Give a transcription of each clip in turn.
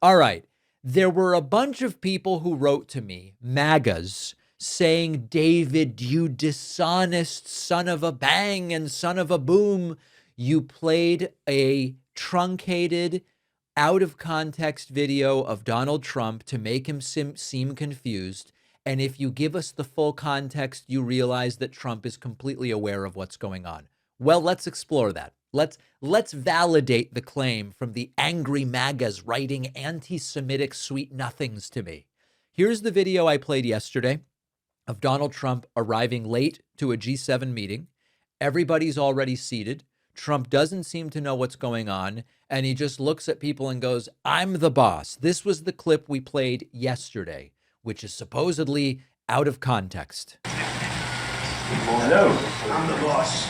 All right. There were a bunch of people who wrote to me, MAGAs, saying, David, you dishonest son of a bang and son of a boom. You played a truncated, out of context video of Donald Trump to make him seem confused. And if you give us the full context, you realize that Trump is completely aware of what's going on. Well, let's explore that. Let's validate the claim from the angry MAGAs writing anti-Semitic sweet nothings to me. Here's the video I played yesterday of Donald Trump arriving late to a G7 meeting. Everybody's already seated. Trump doesn't seem to know what's going on, and he just looks at people and goes, I'm the boss. This was the clip we played yesterday, which is supposedly out of context. Hello, I'm the boss.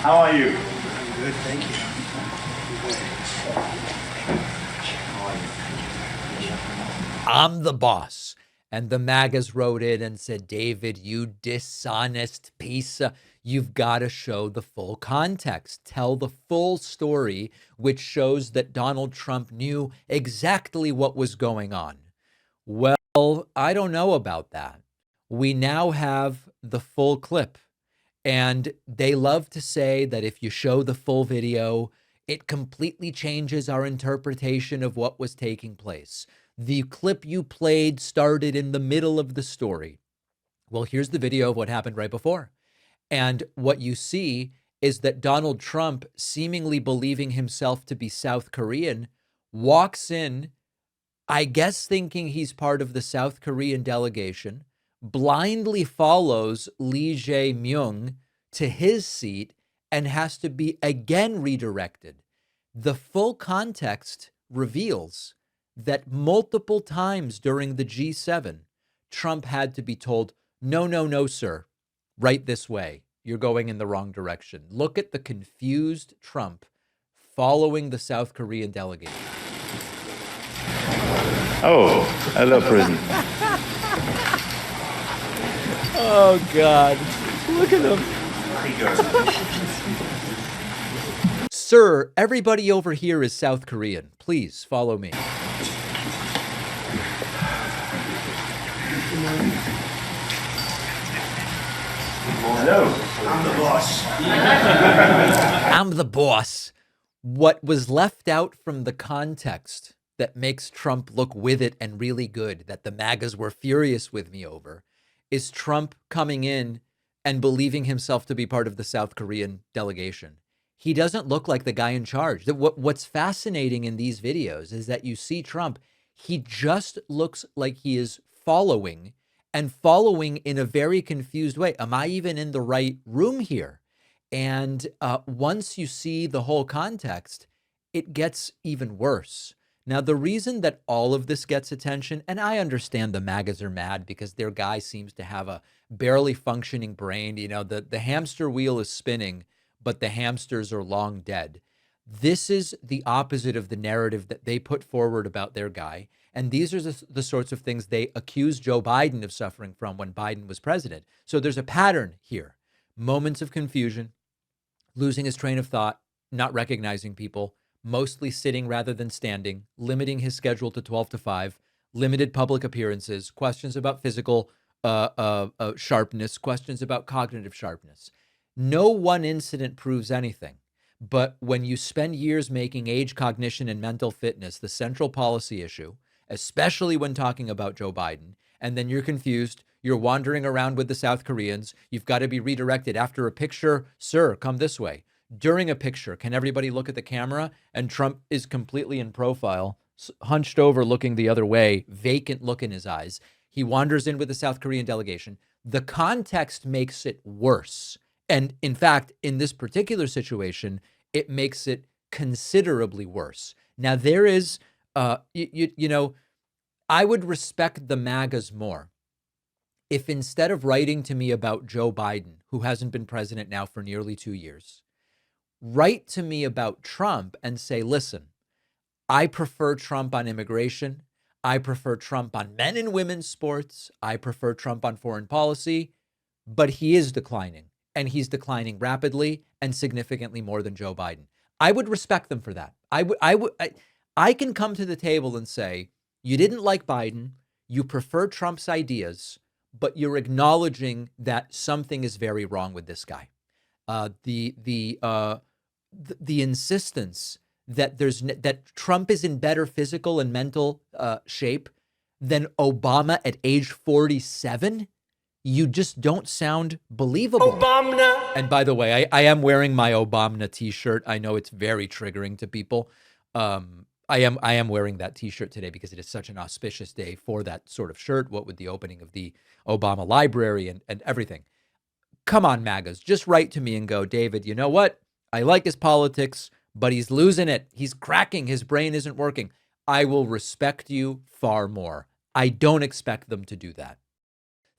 How are you? Good, thank you. I'm the boss. And the MAGAs wrote in and said, David, you dishonest piece of... You've got to show the full context. Tell the full story, which shows that Donald Trump knew exactly what was going on. Well, I don't know about that. We now have the full clip. And they love to say that if you show the full video, it completely changes our interpretation of what was taking place. The clip you played started in the middle of the story. Well, here's the video of what happened right before. And what you see is that Donald Trump, seemingly believing himself to be South Korean, walks in, I guess thinking he's part of the South Korean delegation, blindly follows Lee Jae-myung to his seat and has to be again redirected. The full context reveals that multiple times during the G7, Trump had to be told, no, no, no, sir, right this way. You're going in the wrong direction. Look at the confused Trump following the South Korean delegation. Oh, hello, President. Oh, God. Look at him. Sir, everybody over here is South Korean. Please follow me. Hello, I'm the boss. I'm the boss. What was left out from the context that makes Trump look with it and really good, that the MAGAs were furious with me over, is Trump coming in and believing himself to be part of the South Korean delegation. He doesn't look like the guy in charge. What's fascinating in these videos is that you see Trump, he just looks like he is following and following in a very confused way. Am I even in the right room here? And once you see the whole context, it gets even worse. Now, the reason that all of this gets attention, and I understand the MAGAs are mad because their guy seems to have a barely functioning brain. You know, the hamster wheel is spinning, but the hamsters are long dead. This is the opposite of the narrative that they put forward about their guy. And these are the sorts of things they accused Joe Biden of suffering from when Biden was president. So there's a pattern here. Moments of confusion, losing his train of thought, not recognizing people, mostly sitting rather than standing, limiting his schedule to 12 to 5, limited public appearances, questions about physical sharpness, questions about cognitive sharpness. No one incident proves anything. But when you spend years making age, cognition, and mental fitness the central policy issue, especially when talking about Joe Biden, and then you're confused, you're wandering around with the South Koreans, you've got to be redirected after a picture, sir, come this way. During a picture, can everybody look at the camera? And Trump is completely in profile, hunched over, looking the other way, vacant look in his eyes. He wanders in with the South Korean delegation. The context makes it worse. And in fact, in this particular situation, it makes it considerably worse. Now, there is, you know, I would respect the MAGAs more if instead of writing to me about Joe Biden, who hasn't been president now for nearly 2 years, write to me about Trump and say, listen, I prefer Trump on immigration. I prefer Trump on men and women's sports. I prefer Trump on foreign policy, but he is declining, and he's declining rapidly and significantly more than Joe Biden. I would respect them for that. I can come to the table and say, you didn't like Biden, you prefer Trump's ideas, but you're acknowledging that something is very wrong with this guy. The insistence that that Trump is in better physical and mental shape than Obama at age 47, you just don't sound believable. Obama. And by the way, I am wearing my Obama t-shirt. I know it's very triggering to people. I am wearing that t-shirt today because it is such an auspicious day for that sort of shirt, what with the opening of the Obama library and everything. Come on, MAGAs, just write to me and go, David, you know what? I like his politics, but he's losing it. He's cracking. His brain isn't working. I will respect you far more. I don't expect them to do that.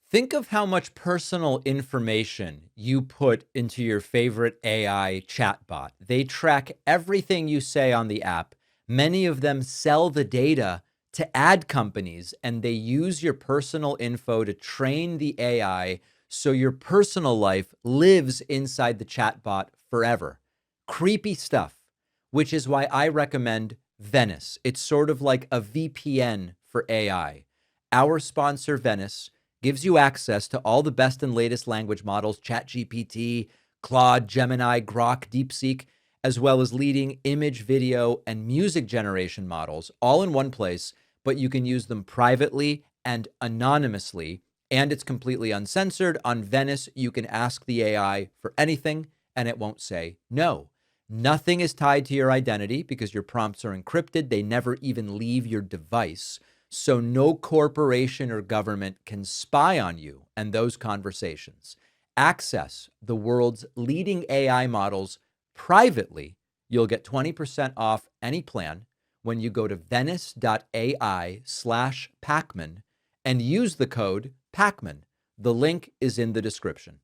Think of how much personal information you put into your favorite AI chatbot. They track everything you say on the app. Many of them sell the data to ad companies, and they use your personal info to train the AI so your personal life lives inside the chatbot forever. Creepy stuff, which is why I recommend Venice. It's sort of like a VPN for AI. Our sponsor, Venice, gives you access to all the best and latest language models, ChatGPT, Claude, Gemini, Grok, DeepSeek, as well as leading image, video, and music generation models, all in one place, but you can use them privately and anonymously, and it's completely uncensored. On Venice, you can ask the AI for anything, and it won't say no. Nothing is tied to your identity because your prompts are encrypted. They never even leave your device. So no corporation or government can spy on you and those conversations. Access the world's leading AI models privately. You'll get 20% off any plan when you go to venice.ai/Pakman and use the code Pakman. The link is in the description.